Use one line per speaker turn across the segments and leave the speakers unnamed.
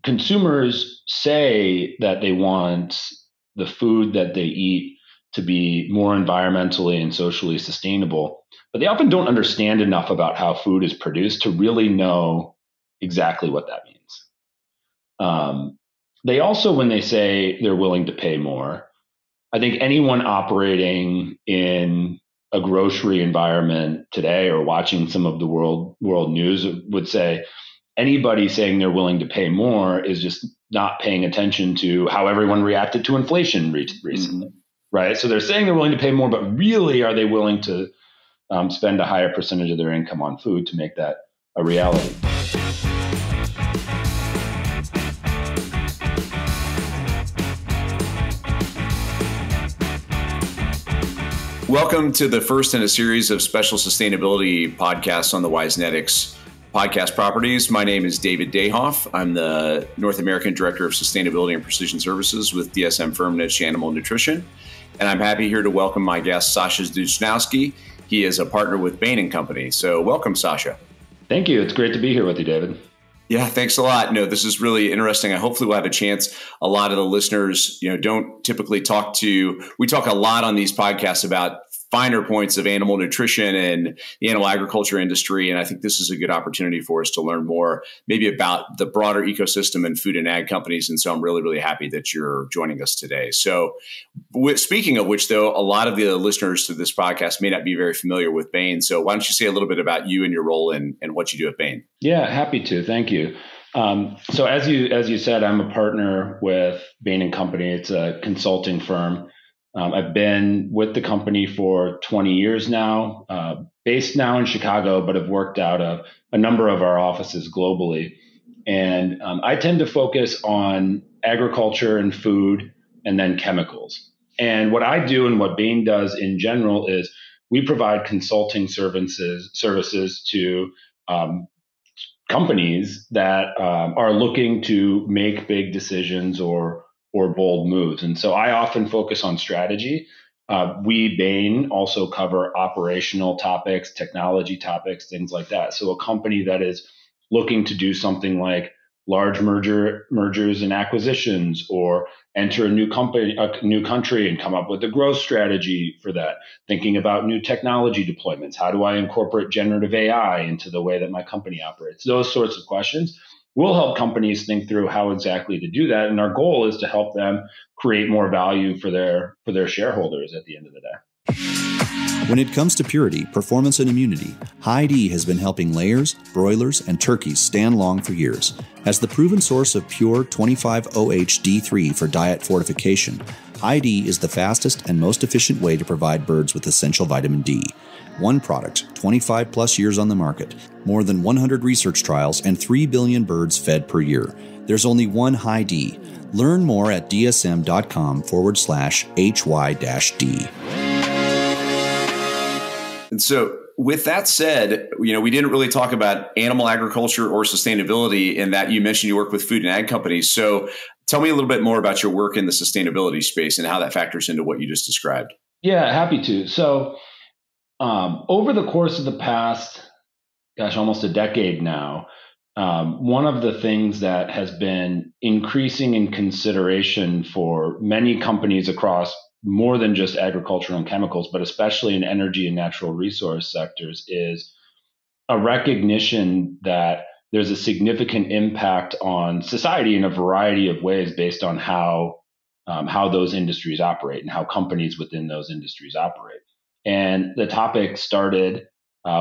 consumers say that they want the food that they eat to be more environmentally and socially sustainable, but they often don't understand enough about how food is produced to really know exactly what that means. They also, when they say they're willing to pay more, I think anyone operating in a grocery environment today or watching some of the world news would say anybody saying they're willing to pay more is just not paying attention to how everyone reacted to inflation recently, right? So they're saying they're willing to pay more, but really, are they willing to spend a higher percentage of their income on food to make that a reality?
Welcome to the first in a series of special sustainability podcasts on the Wisenetics podcast properties. My name is David Dayhoff. I'm the North American Director of Sustainability and Precision Services with DSM Firm Niche Animal Nutrition. And I'm happy here to welcome my guest, Sasha Duchnowski. He is a partner with Bain Company. So welcome, Sasha.
Thank you. It's great to be here with you, David.
Yeah, thanks a lot. No, this is really interesting. Hopefully we'll have a chance. A lot of the listeners, don't typically we talk a lot on these podcasts about finer points of animal nutrition and the animal agriculture industry. And I think this is a good opportunity for us to learn more maybe about the broader ecosystem and food and ag companies. And so I'm really, really happy that you're joining us today. So speaking of which, though, a lot of the listeners to this podcast may not be very familiar with Bain. So why don't you say a little bit about you and your role and what you do at Bain?
Yeah, happy to. Thank you. So as you said, I'm a partner with Bain Company. It's a consulting firm. I've been with the company for 20 years now, based now in Chicago, but have worked out of a number of our offices globally. And I tend to focus on agriculture and food and then chemicals. And what I do and what Bain does in general is we provide consulting services to companies that are looking to make big decisions or bold moves. And so I often focus on strategy. We, Bain, also cover operational topics, technology topics, things like that. So a company that is looking to do something like large mergers and acquisitions, or enter a new country and come up with a growth strategy for that, thinking about new technology deployments. How do I incorporate generative AI into the way that my company operates? Those sorts of questions. We'll help companies think through how exactly to do that. And our goal is to help them create more value for their shareholders at the end of the day.
When it comes to purity, performance, and immunity, High-D has been helping layers, broilers, and turkeys stand long for years. As the proven source of pure 25-OH-D3 for diet fortification, High-D is the fastest and most efficient way to provide birds with essential vitamin D. One product, 25 plus years on the market, more than 100 research trials, and 3 billion birds fed per year. There's only one High-D. Learn more at dsm.com/HY-D.
And so with that said, we didn't really talk about animal agriculture or sustainability in that you mentioned you work with food and ag companies. So tell me a little bit more about your work in the sustainability space and how that factors into what you just described.
Yeah, happy to. So over the course of the past, almost a decade now, one of the things that has been increasing in consideration for many companies across more than just agricultural and chemicals, but especially in energy and natural resource sectors, is a recognition that there's a significant impact on society in a variety of ways based on how those industries operate and how companies within those industries operate. And the topic started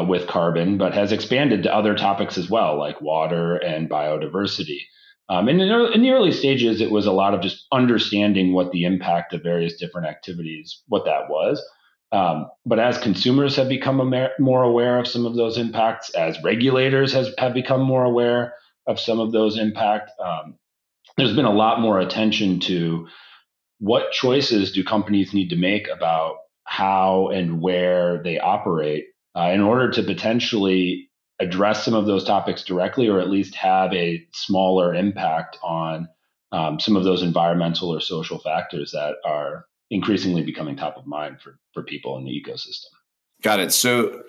with carbon, but has expanded to other topics as well, like water and biodiversity. And in the early stages, it was a lot of just understanding what the impact of various different activities, what that was. But as consumers have become more aware of some of those impacts, as regulators have become more aware of some of those impacts, there's been a lot more attention to what choices do companies need to make about how and where they operate in order to potentially address some of those topics directly, or at least have a smaller impact on some of those environmental or social factors that are increasingly becoming top of mind for people in the ecosystem.
Got it. So,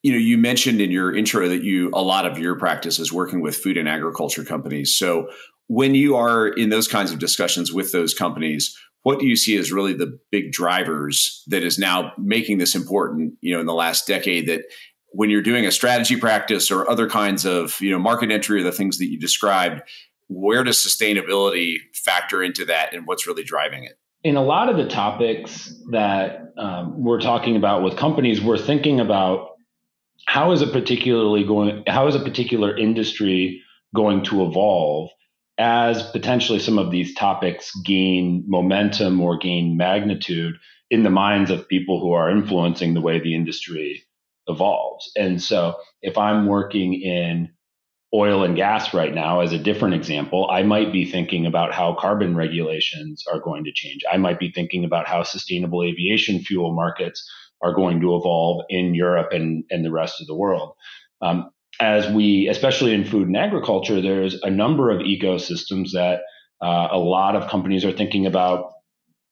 you mentioned in your intro that a lot of your practice is working with food and agriculture companies. So when you are in those kinds of discussions with those companies, what do you see as really the big drivers that is now making this important, in the last decade, that when you're doing a strategy practice or other kinds of, market entry or the things that you described, where does sustainability factor into that and what's really driving it?
In a lot of the topics that we're talking about with companies, we're thinking about how is a particular industry going to evolve as potentially some of these topics gain momentum or gain magnitude in the minds of people who are influencing the way the industry evolves. And so if I'm working in oil and gas right now, as a different example, I might be thinking about how carbon regulations are going to change. I might be thinking about how sustainable aviation fuel markets are going to evolve in Europe and the rest of the world. Especially in food and agriculture, there's a number of ecosystems that a lot of companies are thinking about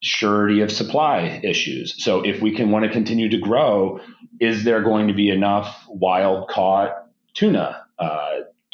surety of supply issues. So if we want to continue to grow, is there going to be enough wild caught tuna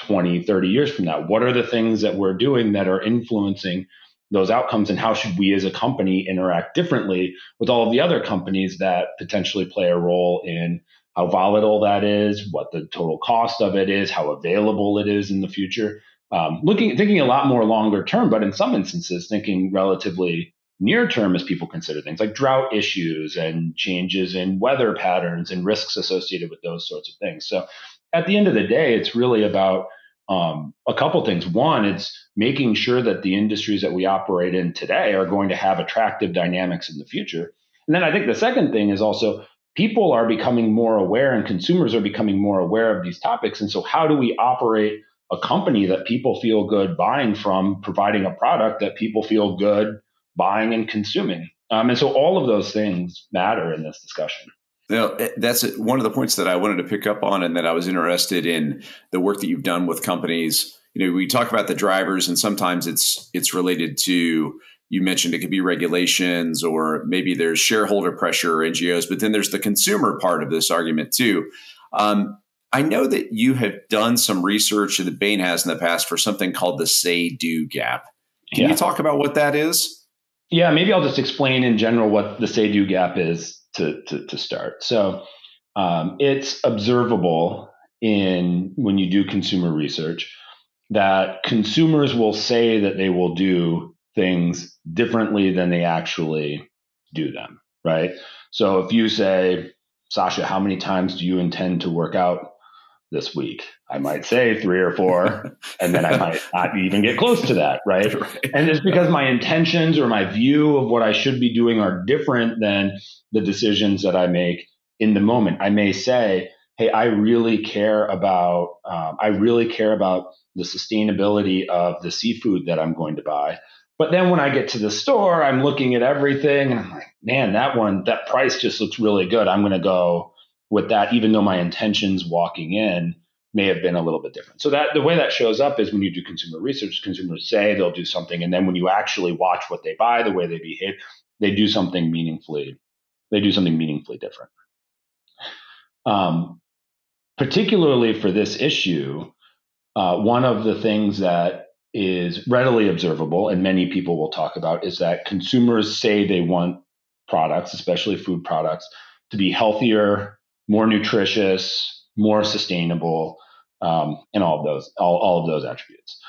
20, 30 years from now? What are the things that we're doing that are influencing those outcomes, and how should we as a company interact differently with all of the other companies that potentially play a role in how volatile that is, what the total cost of it is, how available it is in the future? Thinking a lot more longer term, but in some instances thinking relatively near term as people consider things like drought issues and changes in weather patterns and risks associated with those sorts of things. So at the end of the day, it's really about a couple things. One, it's making sure that the industries that we operate in today are going to have attractive dynamics in the future. And then I think the second thing is also people are becoming more aware and consumers are becoming more aware of these topics. And so how do we operate a company that people feel good buying from, providing a product that people feel good buying and consuming? And so all of those things matter in this discussion.
Now, that's one of the points that I wanted to pick up on, and that I was interested in the work that you've done with companies. We talk about the drivers, and sometimes it's related to, you mentioned it could be regulations, or maybe there's shareholder pressure or NGOs, but then there's the consumer part of this argument too. I know that you have done some research, and that Bain has in the past, for something called the say-do gap. Can you talk about what that is?
Yeah, maybe I'll just explain in general what the say-do gap is to start. So it's observable when you do consumer research that consumers will say that they will do things differently than they actually do them, right? So if you say, Sasha, how many times do you intend to work out this week? I might say 3 or 4, and then I might not even get close to that, right? And it's because my intentions or my view of what I should be doing are different than the decisions that I make in the moment. I may say, hey, I really care about the sustainability of the seafood that I'm going to buy. But then when I get to the store, I'm looking at everything and I'm like, man, that price just looks really good. I'm going to go with that, even though my intentions walking in may have been a little bit different. So that the way that shows up is when you do consumer research, consumers say they'll do something, and then when you actually watch what they buy, the way they behave, they do something meaningfully different. Particularly for this issue, one of the things that is readily observable, and many people will talk about, is that consumers say they want products, especially food products, to be healthier, more nutritious, more sustainable, and all of those attributes.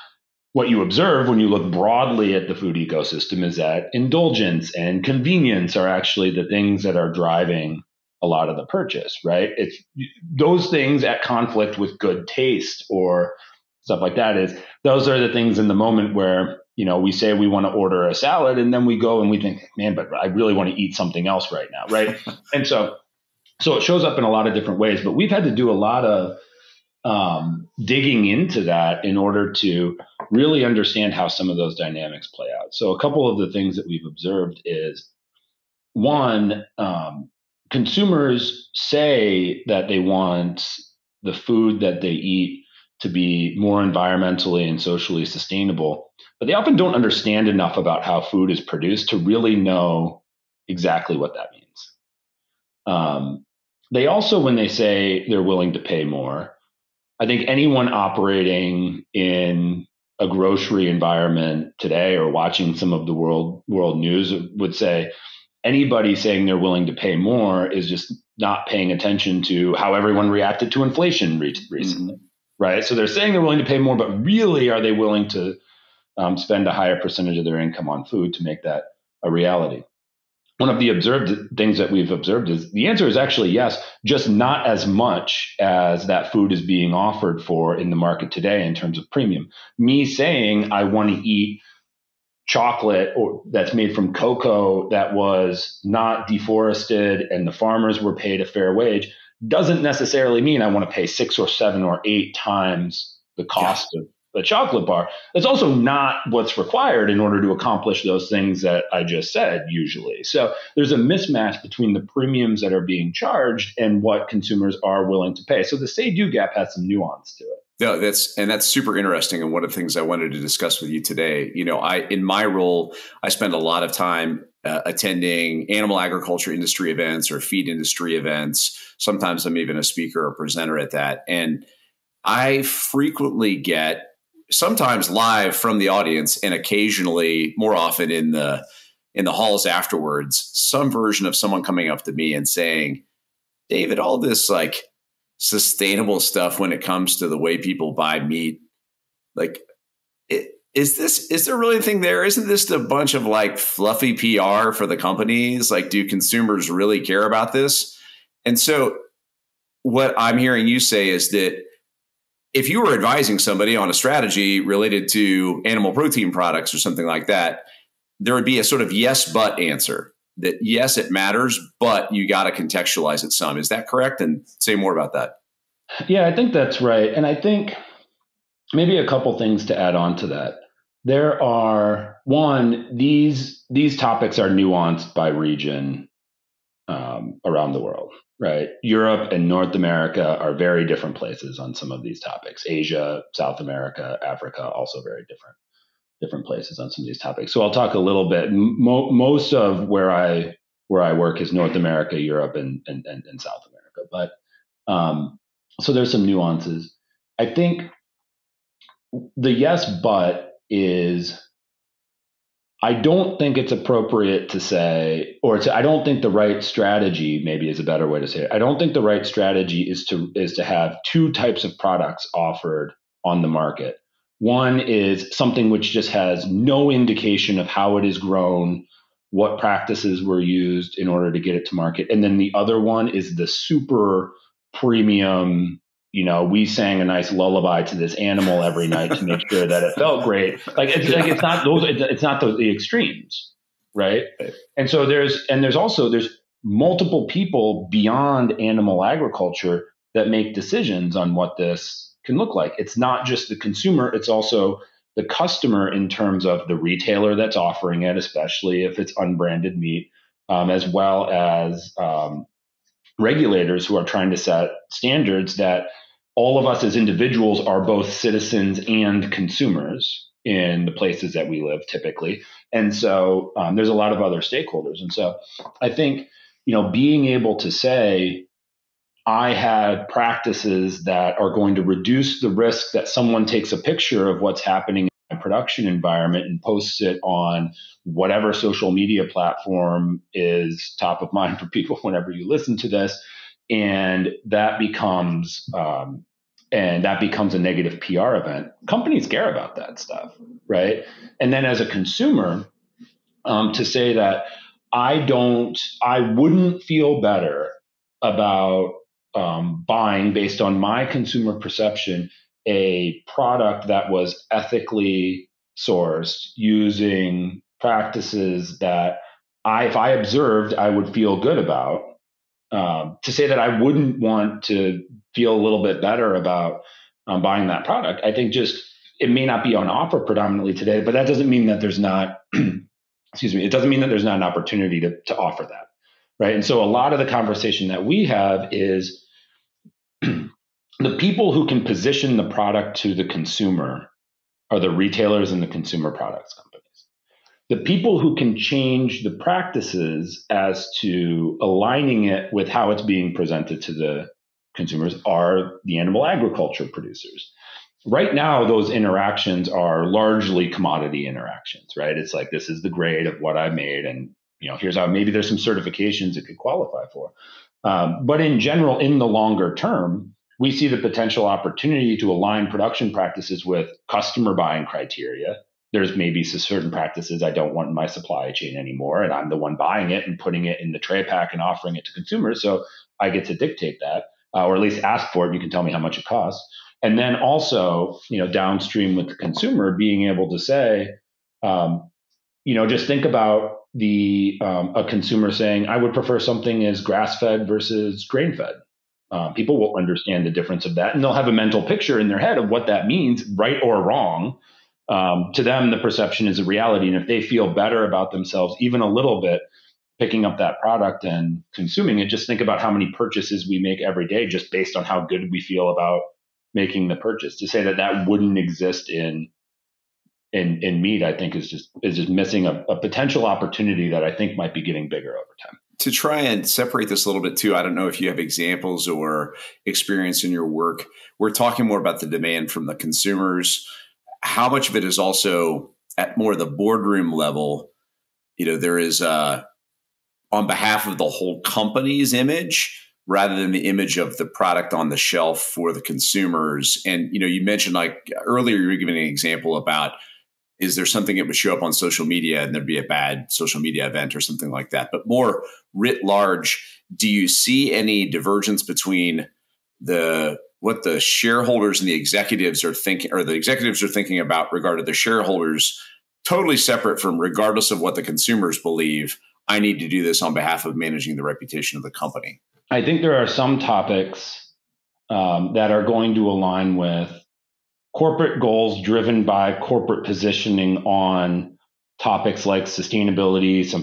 What you observe when you look broadly at the food ecosystem is that indulgence and convenience are actually the things that are driving a lot of the purchase, right? It's those things at conflict with good taste or stuff like that. Those are the things in the moment where, we say we want to order a salad, and then we go and we think, man, but I really want to eat something else right now, right? And so it shows up in a lot of different ways, but we've had to do a lot of digging into that in order to really understand how some of those dynamics play out. So a couple of the things that we've observed is, one, consumers say that they want the food that they eat to be more environmentally and socially sustainable, but they often don't understand enough about how food is produced to really know exactly what that means. They also, when they say they're willing to pay more, I think anyone operating in a grocery environment today, or watching some of the world news, would say anybody saying they're willing to pay more is just not paying attention to how everyone reacted to inflation recently, right? So they're saying they're willing to pay more, but really, are they willing to spend a higher percentage of their income on food to make that a reality? One of the observed things that we've observed is the answer is actually yes, just not as much as that food is being offered for in the market today in terms of premium. Me saying I want to eat chocolate or that's made from cocoa that was not deforested and the farmers were paid a fair wage doesn't necessarily mean I want to pay 6 or 7 or 8 times the cost of a chocolate bar. It's also not what's required in order to accomplish those things that I just said usually. So there's a mismatch between the premiums that are being charged and what consumers are willing to pay. So the say-do gap has some nuance to it.
No, that's super interesting. And one of the things I wanted to discuss with you today, in my role, I spend a lot of time attending animal agriculture industry events or feed industry events. Sometimes I'm even a speaker or presenter at that. And I frequently get, sometimes live from the audience, and occasionally, more often in the halls afterwards, some version of someone coming up to me and saying, "David, all this like sustainable stuff when it comes to the way people buy meat, like, is there really anything there? Isn't this a bunch of like fluffy PR for the companies? Like, do consumers really care about this?" And so what I'm hearing you say is that if you were advising somebody on a strategy related to animal protein products or something like that, there would be a sort of yes, but answer that yes, it matters, but you got to contextualize it some. Is that correct? And say more about that.
Yeah, I think that's right. And I think maybe a couple things to add on to that. There are, one, these topics are nuanced by region around the world, right? Europe and North America are very different places on some of these topics. Asia, South America, Africa, also very different places on some of these topics. So I'll talk a little bit. Most of where I work is North America, Europe, and South America. But so there's some nuances. I think the yes, but is, I don't think it's appropriate to say, I don't think the right strategy, maybe is a better way to say it. I don't think the right strategy is to have two types of products offered on the market. One is something which just has no indication of how it is grown, what practices were used in order to get it to market. And then the other one is the super premium, we sang a nice lullaby to this animal every night to make sure that it felt great. It's not the extremes, right? And so there's multiple people beyond animal agriculture that make decisions on what this can look like. It's not just the consumer, it's also the customer in terms of the retailer that's offering it, especially if it's unbranded meat, as well as regulators who are trying to set standards that all of us as individuals are both citizens and consumers in the places that we live typically. And so there's a lot of other stakeholders. And so I think, being able to say, I have practices that are going to reduce the risk that someone takes a picture of what's happening in a production environment and posts it on whatever social media platform is top of mind for people whenever you listen to this. And that becomes a negative PR event. Companies care about that stuff, right? And then as a consumer, to say that I wouldn't feel better about buying, based on my consumer perception, a product that was ethically sourced using practices that if I observed, I would feel good about. To say that I wouldn't want to feel a little bit better about buying that product, I think just it may not be on offer predominantly today, but that doesn't mean that there's not, excuse me, it doesn't mean that there's not an opportunity to offer that, right? And so a lot of the conversation that we have is the people who can position the product to the consumer are the retailers and the consumer products companies. The people who can change the practices as to aligning it with how it's being presented to the consumers are the animal agriculture producers. right now, those interactions are largely commodity interactions, right? It's like, this is the grade of what I made, and here's how. Maybe there's some certifications it could qualify for, but in general, in the longer term, we see the potential opportunity to align production practices with customer buying criteria. There's maybe some certain practices I don't want in my supply chain anymore, and I'm the one buying it and putting it in the tray pack and offering it to consumers, so I get to dictate that, or at least ask for it. You can tell me how much it costs. And then also, downstream with the consumer, being able to say, just think about the a consumer saying, I would prefer something as grass fed versus grain fed. People will understand the difference of that, and they'll have a mental picture in their head of what that means, right or wrong. To them, the perception is a reality, and if they feel better about themselves, even a little bit, picking up that product and consuming it, just think about how many purchases we make every day just based on how good we feel about making the purchase. To say that that wouldn't exist in meat, I think is just missing a potential opportunity that I think might be getting bigger over time.
To try and separate this a little bit too, I don't know if you have examples or experience in your work. We're talking more about the demand from the consumers. How much of it is also at more the boardroom level? There is on behalf of the whole company's image rather than the image of the product on the shelf for the consumers. And, you mentioned, like earlier, you were giving an example about, is there something that would show up on social media and there'd be a bad social media event or something like that? But more writ large, do you see any divergence between what the shareholders and the executives are thinking, or the executives are thinking about regarding the shareholders, totally separate from regardless of what the consumers believe, I need to do this on behalf of managing the reputation of the company?
I think there are some topics that are going to align with corporate goals driven by corporate positioning on topics like sustainability. Some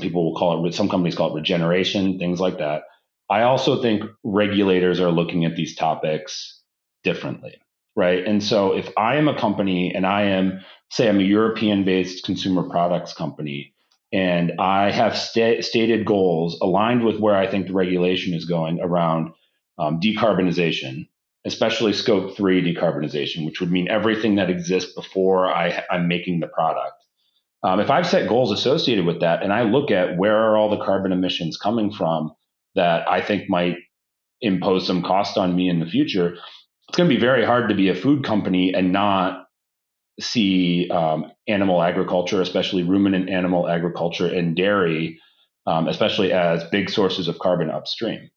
companies call it regeneration, things like that. I also think regulators are looking at these topics differently, right? And so if I am a company and I'm a European-based consumer products company, and I have stated goals aligned with where I think the regulation is going around decarbonization, especially scope 3 decarbonization, which would mean everything that exists before I'm making the product. If I've set goals associated with that, and I look at where are all the carbon emissions coming from that I think might impose some cost on me in the future, it's going to be very hard to be a food company and not see animal agriculture, especially ruminant animal agriculture and dairy, especially as big sources of carbon upstream.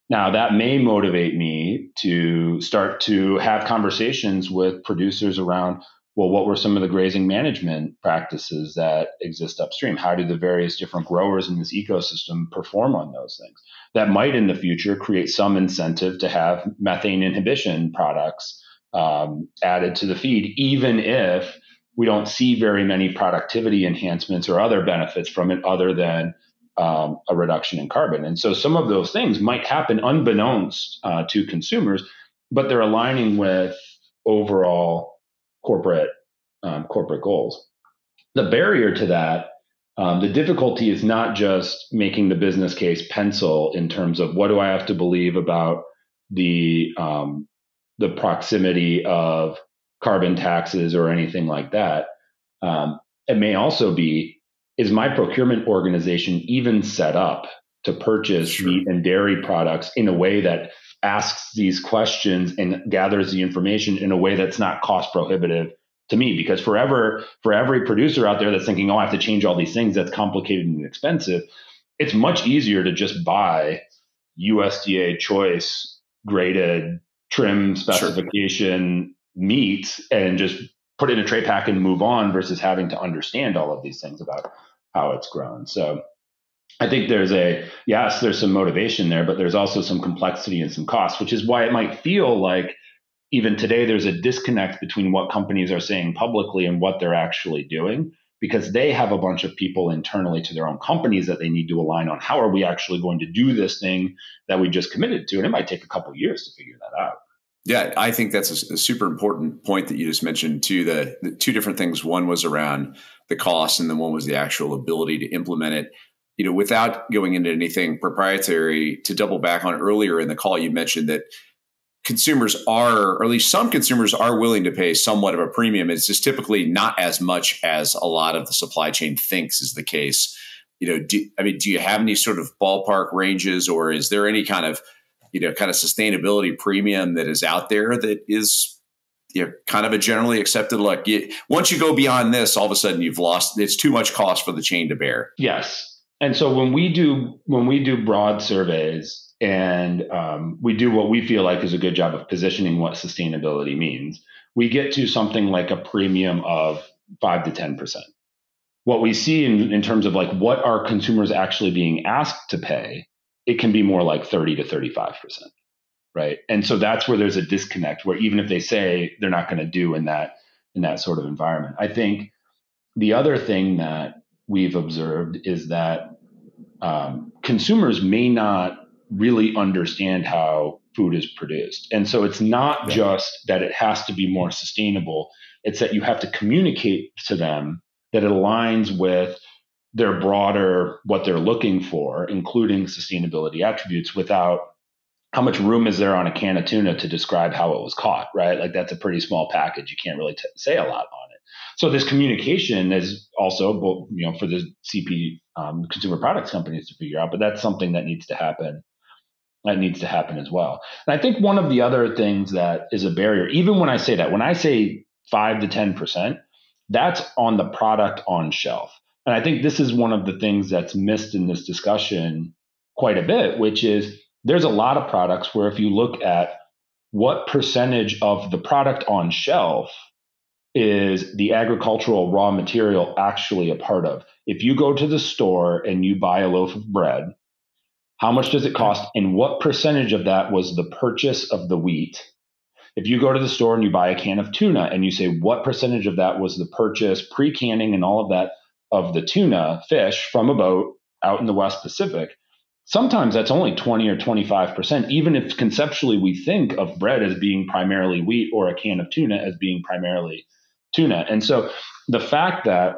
Now, that may motivate me to start to have conversations with producers around, well, what were some of the grazing management practices that exist upstream? How do the various different growers in this ecosystem perform on those things? That might in the future create some incentive to have methane inhibition products added to the feed, even if we don't see very many productivity enhancements or other benefits from it other than a reduction in carbon. And so some of those things might happen unbeknownst to consumers, but they're aligning with overall corporate goals. The barrier to that, the difficulty is not just making the business case pencil in terms of what do I have to believe about the proximity of carbon taxes or anything like that. It may also be, is my procurement organization even set up to purchase meat and dairy products in a way that asks these questions and gathers the information in a way that's not cost prohibitive to me? Because for every producer out there that's thinking, oh, I have to change all these things, that's complicated and expensive, it's much easier to just buy USDA choice graded trim specification meat and just put it in a tray pack and move on versus having to understand all of these things about how it's grown. So I think there's some motivation there, but there's also some complexity and some cost, which is why it might feel like even today there's a disconnect between what companies are saying publicly and what they're actually doing, because they have a bunch of people internally to their own companies that they need to align on. How are we actually going to do this thing that we just committed to? And it might take a couple of years to figure that out.
Yeah, I think that's a super important point that you just mentioned too. The two different things. One was around the cost, and then one was the actual ability to implement it. Without going into anything proprietary, to double back on earlier in the call, you mentioned that consumers are, or at least some consumers are willing to pay somewhat of a premium. It's just typically not as much as a lot of the supply chain thinks is the case. Do you have any sort of ballpark ranges, or is there any kind of sustainability premium that is out there that is kind of a generally accepted, once you go beyond this, all of a sudden you've lost, it's too much cost for the chain to bear?
Yes. And so when we do broad surveys, and we do what we feel like is a good job of positioning what sustainability means, we get to something like a premium of 5 to 10%. What we see in terms of like what are consumers actually being asked to pay, it can be more like 30 to 35%, right? And so that's where there's a disconnect, where even if they say they're not going to do in that sort of environment. I think the other thing that we've observed is that consumers may not really understand how food is produced. And so it's not just that it has to be more sustainable, it's that you have to communicate to them that it aligns with their broader, what they're looking for, including sustainability attributes, without how much room is there on a can of tuna to describe how it was caught, right? Like that's a pretty small package. You can't really say a lot on it. So this communication is also, for the CP consumer products companies to figure out, but that's something that needs to happen. That needs to happen as well. And I think one of the other things that is a barrier, even when I say 5 to 10%, that's on the product on shelf. And I think this is one of the things that's missed in this discussion quite a bit, which is there's a lot of products where if you look at what percentage of the product on shelf is the agricultural raw material actually a part of. If you go to the store and you buy a loaf of bread, how much does it cost? And what percentage of that was the purchase of the wheat? If you go to the store and you buy a can of tuna and you say, what percentage of that was the purchase, pre-canning and all of that of the tuna fish from a boat out in the West Pacific? Sometimes that's only 20 or 25%, even if conceptually we think of bread as being primarily wheat or a can of tuna as being primarily tuna. And so the fact that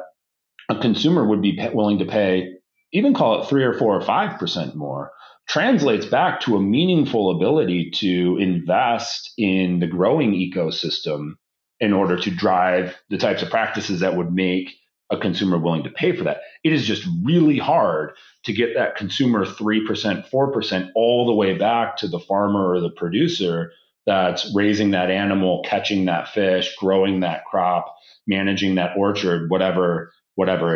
a consumer would be willing to pay, even call it 3 or 4 or 5% more, translates back to a meaningful ability to invest in the growing ecosystem in order to drive the types of practices that would make a consumer willing to pay for that. It is just really hard to get that consumer 3%, 4% all the way back to the farmer or the producer that's raising that animal, catching that fish, growing that crop, managing that orchard, whatever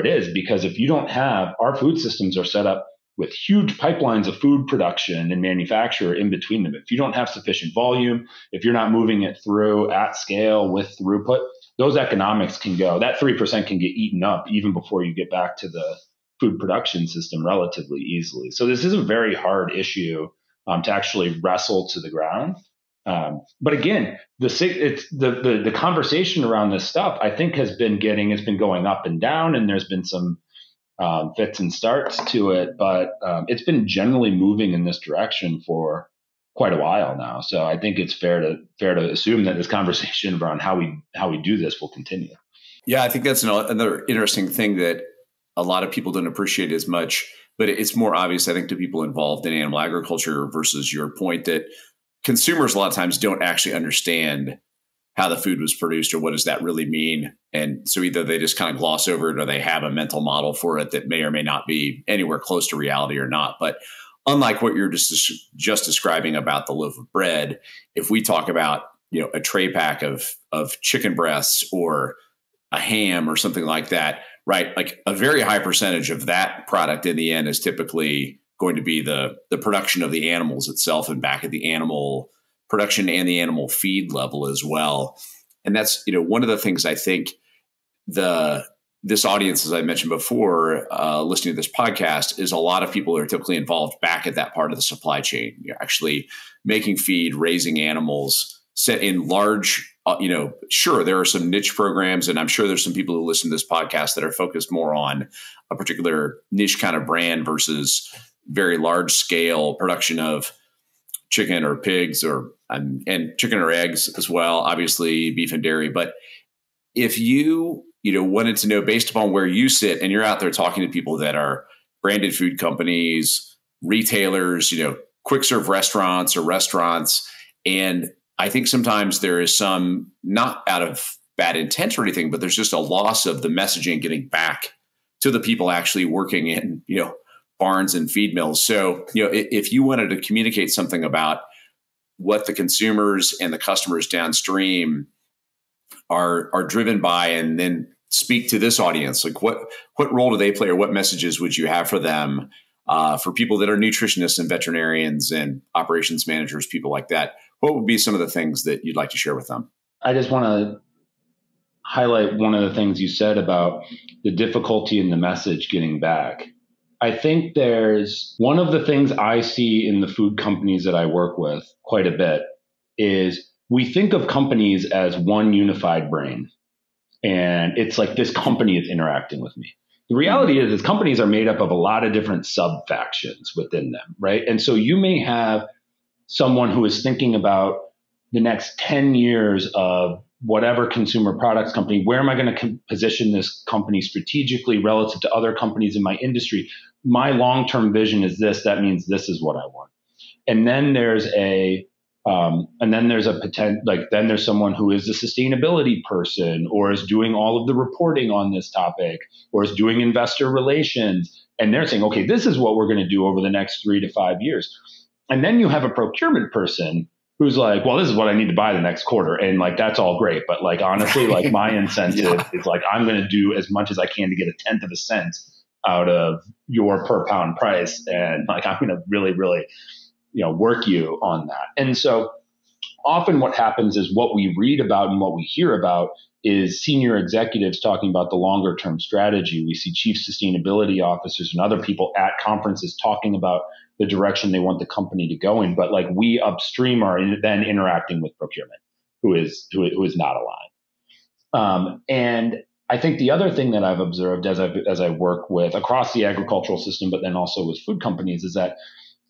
it is. Because if you don't have, our food systems are set up with huge pipelines of food production and manufacture in between them. If you don't have sufficient volume, if you're not moving it through at scale with throughput, those economics can go, that 3% can get eaten up even before you get back to the food production system relatively easily. So this is a very hard issue to actually wrestle to the ground. But again, the conversation around this stuff, I think, has been going up and down, and there's been some fits and starts to it, but it's been generally moving in this direction for quite a while now. So I think it's fair to assume that this conversation around how we do this will continue.
Yeah, I think that's another interesting thing that a lot of people don't appreciate as much, but it's more obvious, I think, to people involved in animal agriculture versus your point that consumers a lot of times don't actually understand how the food was produced or what does that really mean. And so either they just kind of gloss over it or they have a mental model for it that may or may not be anywhere close to reality or not. But unlike what you're just describing about the loaf of bread, if we talk about, a tray pack of chicken breasts or a ham or something like that, right? Like a very high percentage of that product in the end is typically going to be the production of the animals itself and back at the animal production and the animal feed level as well. And that's, one of the things I think this audience, as I mentioned before, listening to this podcast, is a lot of people who are typically involved back at that part of the supply chain. You're actually making feed, raising animals, set in large, sure, there are some niche programs, and I'm sure there's some people who listen to this podcast that are focused more on a particular niche kind of brand versus very large scale production of chicken or pigs and chicken or eggs as well, obviously beef and dairy. But if you wanted to know, based upon where you sit and you're out there talking to people that are branded food companies, retailers, quick serve restaurants or restaurants, and I think sometimes there is some, not out of bad intent or anything, but there's just a loss of the messaging getting back to the people actually working in, barns and feed mills. So, if you wanted to communicate something about what the consumers and the customers downstream are driven by, and then speak to this audience, like what role do they play, or what messages would you have for them, for people that are nutritionists and veterinarians and operations managers, people like that? What would be some of the things that you'd like to share with them?
I just want to highlight one of the things you said about the difficulty in the message getting back. I think there's one of the things I see in the food companies that I work with quite a bit is we think of companies as one unified brain. And it's like this company is interacting with me. The reality is companies are made up of a lot of different sub-factions within them, right? And so you may have someone who is thinking about the next 10 years of whatever consumer products company, where am I going to position this company strategically relative to other companies in my industry? My long-term vision is this. That means this is what I want. And then there's then there's someone who is a sustainability person, or is doing all of the reporting on this topic, or is doing investor relations. And they're saying, okay, this is what we're going to do over the next 3 to 5 years. And then you have a procurement person who's like, well, this is what I need to buy the next quarter. And like, that's all great. But like, honestly, like my incentive is like, I'm going to do as much as I can to get 1/10 of a cent out of your per pound price. And like, I'm going to really, really, work you on that. And so often what happens is what we read about and what we hear about is senior executives talking about the longer term strategy. We see chief sustainability officers and other people at conferences talking about the direction they want the company to go in. But like we upstream are then interacting with procurement, who is not aligned. And I think the other thing that I've observed as I work with across the agricultural system, but then also with food companies, is that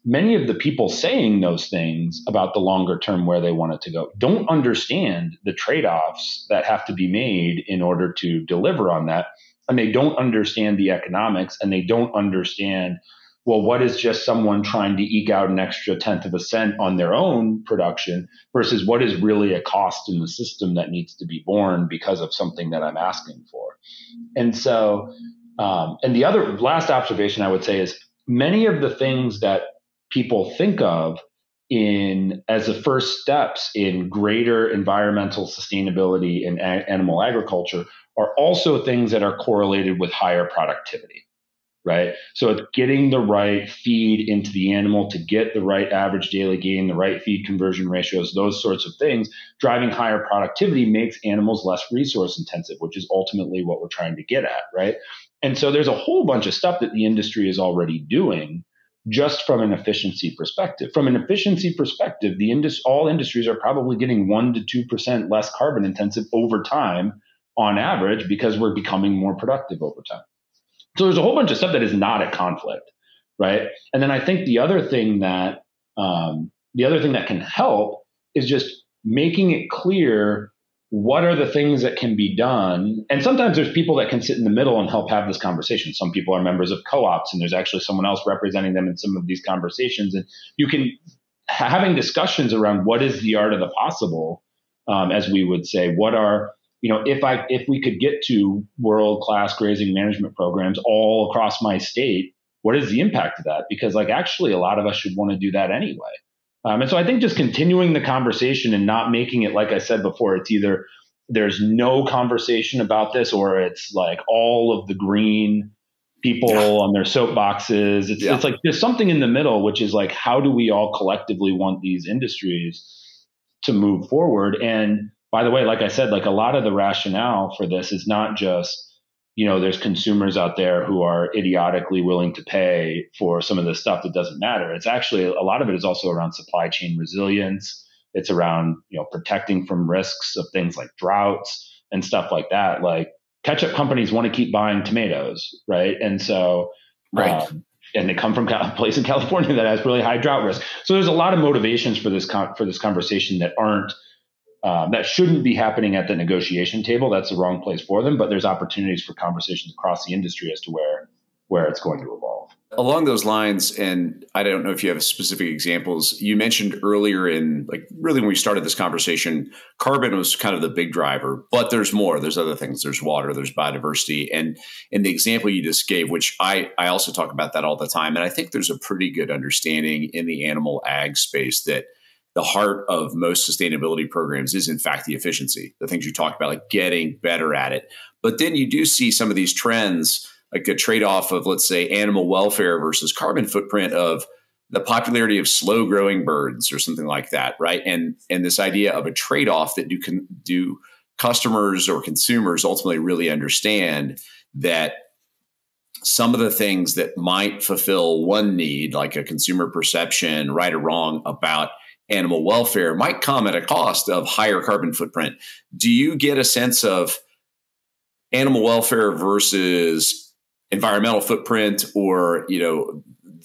many of the people saying those things about the longer term, where they want it to go, don't understand the trade-offs that have to be made in order to deliver on that. And they don't understand the economics, and they don't understand, well, what is just someone trying to eke out an extra 1/10 of a cent on their own production versus what is really a cost in the system that needs to be borne because of something that I'm asking for. And so, and the other last observation I would say is many of the things that people think of as the first steps in greater environmental sustainability in animal agriculture are also things that are correlated with higher productivity, right? So it's getting the right feed into the animal to get the right average daily gain, the right feed conversion ratios, those sorts of things. Driving higher productivity makes animals less resource intensive, which is ultimately what we're trying to get at, right? And so there's a whole bunch of stuff that the industry is already doing just from an efficiency perspective. From an efficiency perspective, all industries are probably getting 1% to 2% less carbon intensive over time on average because we're becoming more productive over time. So there's a whole bunch of stuff that is not at conflict, right? And then I think the other thing that can help is just making it clear what are the things that can be done. And sometimes there's people that can sit in the middle and help have this conversation. Some people are members of co-ops, and there's actually someone else representing them in some of these conversations. And you can having discussions around what is the art of the possible, as we would say, what are, if we could get to world-class grazing management programs all across my state, what is the impact of that? Because like actually a lot of us should want to do that anyway. And so I think just continuing the conversation and not making it, like I said before, it's either there's no conversation about this or it's like all of the green people on their soapboxes. It's like there's something in the middle, which is like, how do we all collectively want these industries to move forward? And by the way, like I said, like a lot of the rationale for this is not just, there's consumers out there who are idiotically willing to pay for some of the stuff that doesn't matter. It's actually, a lot of it is also around supply chain resilience. It's around, protecting from risks of things like droughts and stuff like that. Like ketchup companies want to keep buying tomatoes, right? And so, and they come from a place in California that has really high drought risk. So there's a lot of motivations for this conversation that aren't, that shouldn't be happening at the negotiation table. That's the wrong place for them. But there's opportunities for conversations across the industry as to where it's going to evolve. evolve.
Along those lines, and I don't know if you have specific examples, you mentioned earlier in like really when we started this conversation, carbon was kind of the big driver, but there's more. There's other things. There's water, there's biodiversity. And in the example you just gave, which I also talk about that all the time. And I think there's a pretty good understanding in the animal ag space that the heart of most sustainability programs is in fact the efficiency, the things you talk about, like getting better at it. But then you do see some of these trends, like a trade-off of, let's say, animal welfare versus carbon footprint of the popularity of slow-growing birds or something like that, right? And this idea of a trade-off that do customers or consumers ultimately really understand that some of the things that might fulfill one need, like a consumer perception, right or wrong, about animal welfare might come at a cost of higher carbon footprint. Do you get a sense of animal welfare versus environmental footprint, or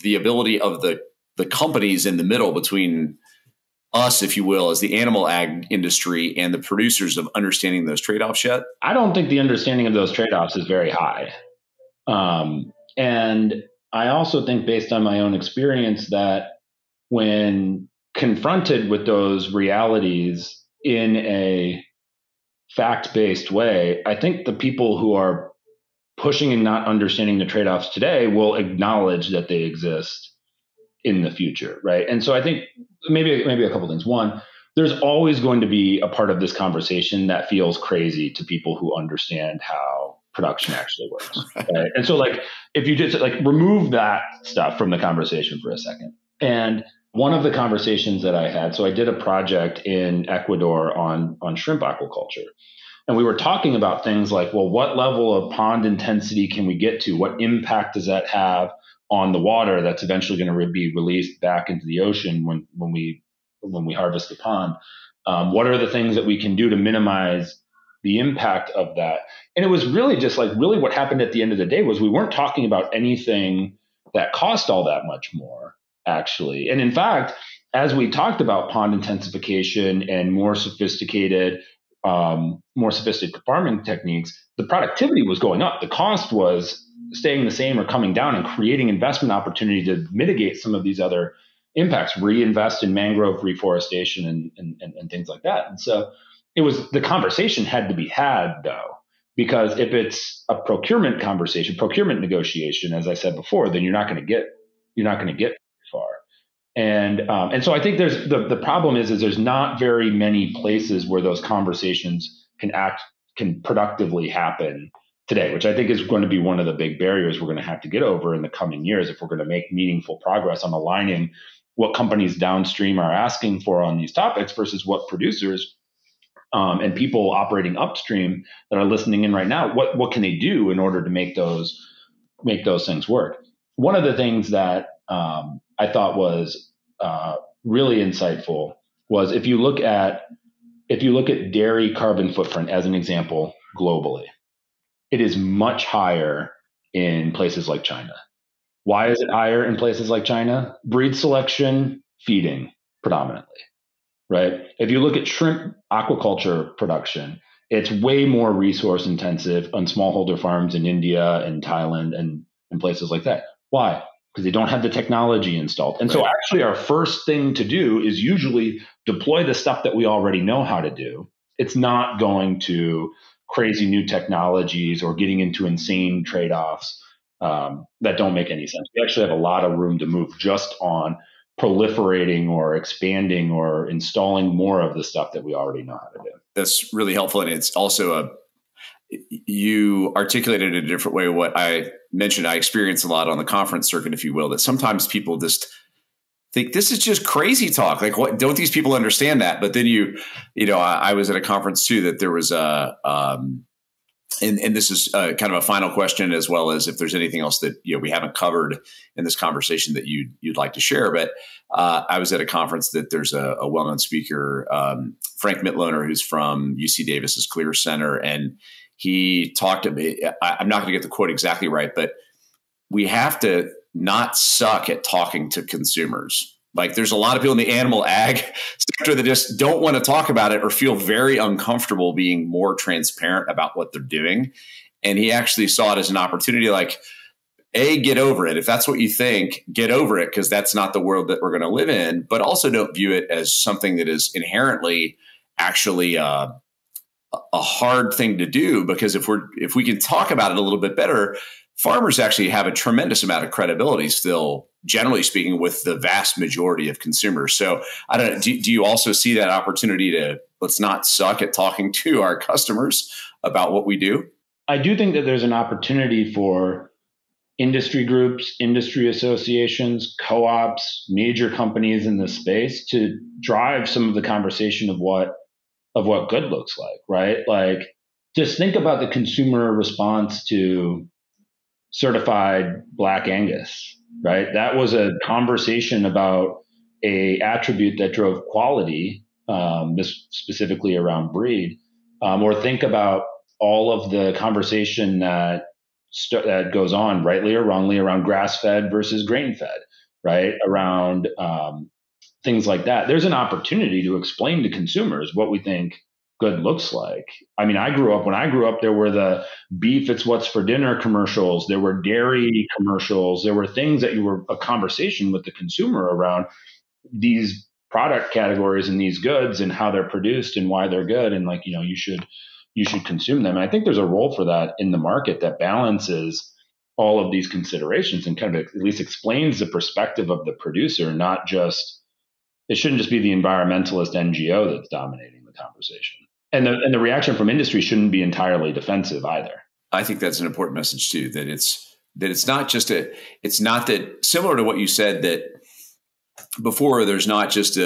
the ability of the companies in the middle between us, if you will, as the animal ag industry and the producers of understanding those trade-offs yet?
I don't think the understanding of those trade-offs is very high. And I also think, based on my own experience, that when confronted with those realities in a fact-based way, I think the people who are pushing and not understanding the trade-offs today will acknowledge that they exist in the future, right? And so I think maybe a couple things. One, there's always going to be a part of this conversation that feels crazy to people who understand how production actually works. Right? And so, like, if you just remove that stuff from the conversation for a second. And one of the conversations that I had, so I did a project in Ecuador on shrimp aquaculture. And we were talking about things like, well, what level of pond intensity can we get to? What impact does that have on the water that's eventually going to be released back into the ocean when we harvest the pond? What are the things that we can do to minimize the impact of that? And it was really just really what happened at the end of the day was we weren't talking about anything that cost all that much more, actually. And in fact, as we talked about pond intensification and more sophisticated farming techniques, the productivity was going up. The cost was staying the same or coming down, and creating investment opportunity to mitigate some of these other impacts, reinvest in mangrove reforestation and things like that. And so the conversation had to be had, though, because if it's a procurement negotiation, as I said before, then you're not going to get very far. And so I think there's the problem is there's not very many places where those conversations can productively happen today, which I think is going to be one of the big barriers we're going to have to get over in the coming years if we're going to make meaningful progress on aligning what companies downstream are asking for on these topics versus what producers and people operating upstream that are listening in right now, what can they do in order to make those things work? One of the things that I thought was really insightful was if you look at dairy carbon footprint as an example globally, it is much higher in places like China. Why is it higher in places like China? Breed selection, feeding predominantly, right? If you look at shrimp aquaculture production, it's way more resource intensive on smallholder farms in India and Thailand and places like that. Why? Because they don't have the technology installed. And so actually our first thing to do is usually deploy the stuff that we already know how to do. It's not going to crazy new technologies or getting into insane trade-offs that don't make any sense. We actually have a lot of room to move just on proliferating or expanding or installing more of the stuff that we already know how to do.
That's really helpful. And it's also you articulated in a different way what I mentioned. I experience a lot on the conference circuit, if you will, that sometimes people just think this is just crazy talk. Like, what? Don't these people understand that? But then I was at a conference too that there was and this is kind of a final question, as well as if there's anything else that we haven't covered in this conversation that you'd like to share. But I was at a conference that there's a well-known speaker, Frank Mitloner, who's from UC Davis's Clear Center, and he talked to me. I'm not going to get the quote exactly right, but we have to not suck at talking to consumers. Like, there's a lot of people in the animal ag sector that just don't want to talk about it or feel very uncomfortable being more transparent about what they're doing. And he actually saw it as an opportunity. Like, get over it. If that's what you think, get over it, because that's not the world that we're going to live in. But also don't view it as something that is inherently actually a hard thing to do, because if we can talk about it a little bit better, farmers actually have a tremendous amount of credibility still, generally speaking, with the vast majority of consumers. So I don't know, do you also see that opportunity to, let's not suck at talking to our customers about what we do?
I do think that there's an opportunity for industry groups, industry associations, co-ops, major companies in this space to drive some of the conversation of what good looks like, right? Like, just think about the consumer response to certified Black Angus, right? That was a conversation about a attribute that drove quality, this specifically around breed, or think about all of the conversation that goes on, rightly or wrongly, around grass-fed versus grain-fed, right? Around things like that. There's an opportunity to explain to consumers what we think good looks like. I mean, when I grew up, there were the beef, it's what's for dinner commercials. There were dairy commercials. There were things that you were a conversation with the consumer around these product categories and these goods and how they're produced and why they're good. And like, you should consume them. And I think there's a role for that in the market that balances all of these considerations and kind of at least explains the perspective of the producer, not just, it shouldn't just be the environmentalist NGO that's dominating the conversation. And the reaction from industry shouldn't be entirely defensive either.
I think that's an important message too, that it's not just it's not that, similar to what you said, that before, there's not just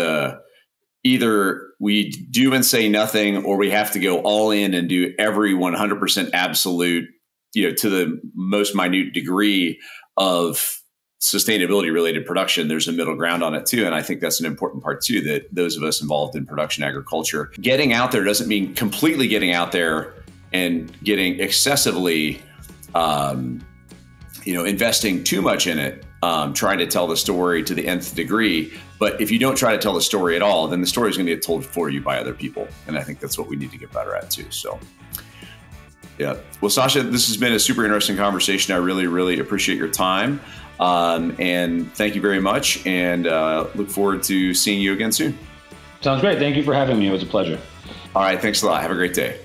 either we do and say nothing, or we have to go all in and do every 100% absolute, to the most minute degree of sustainability related production. There's a middle ground on it too. And I think that's an important part too, that those of us involved in production agriculture, getting out there doesn't mean completely getting out there and getting excessively, investing too much in it, trying to tell the story to the nth degree. But if you don't try to tell the story at all, then the story is going to get told for you by other people. And I think that's what we need to get better at too. So yeah. Well, Sasha, this has been a super interesting conversation. I really, really appreciate your time. And thank you very much. And look forward to seeing you again soon.
Sounds great. Thank you for having me. It was a pleasure.
All right. Thanks a lot. Have a great day.